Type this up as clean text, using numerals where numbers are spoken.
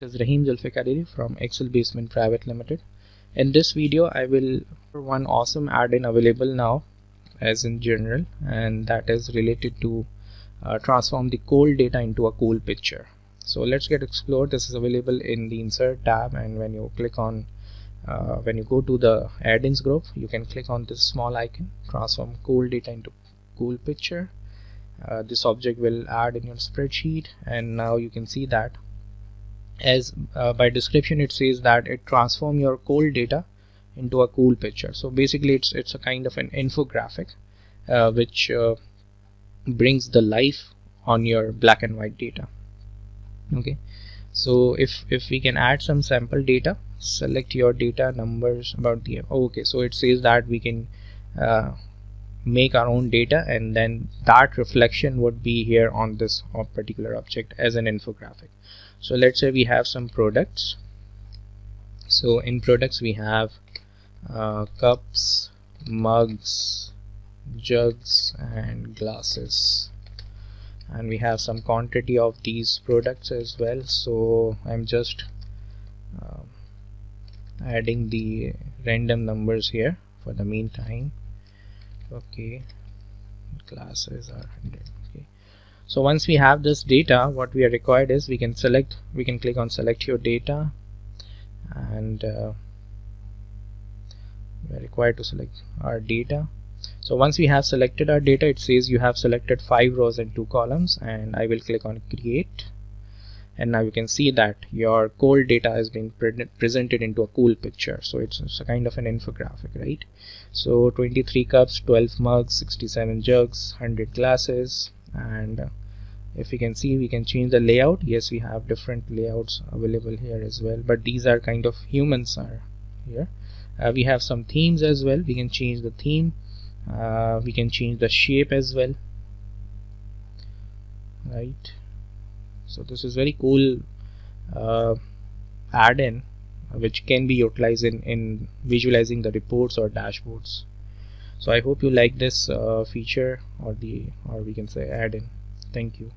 This is Rahim Zulfikari from Excel Basement Private Limited. In this video, I will cover one awesome add-in available now as in general, and that is related to transform the cold data into a cool picture. So let's get explored. This is available in the Insert tab, and when you click on when you go to the add-ins group, you can click on this small icon, transform cold data into cool picture. This object will add in your spreadsheet, and now you can see that as by description it says that it transform your cold data into a cool picture. So basically it's a kind of an infographic which brings the life on your black and white data. Okay, so if we can add some sample data, select your data numbers about the okay, so it says that we can make our own data, and then that reflection would be here on this particular object as an infographic. So let's say we have some products. So in products we have cups, mugs, jugs and glasses, and we have some quantity of these products as well. So I'm just adding the random numbers here for the meantime. Okay, glasses are 100. Okay, so once we have this data, what we are required is we can click on select your data, and we are required to select our data. So once we have selected our data, it says you have selected 5 rows and 2 columns, and I will click on create, and now you can see that your cold data has been presented into a cool picture. So it's a kind of an infographic, right? So 23 cups, 12 mugs, 67 jugs, 100 glasses, and if we can see, we can change the layout. Yes, we have different layouts available here as well, but these are kind of humans are here. We have some themes as well. We can change the theme. We can change the shape as well, right? So this is very cool add-in which can be utilized in visualizing the reports or dashboards. So I hope you like this feature, or we can say add-in. Thank you.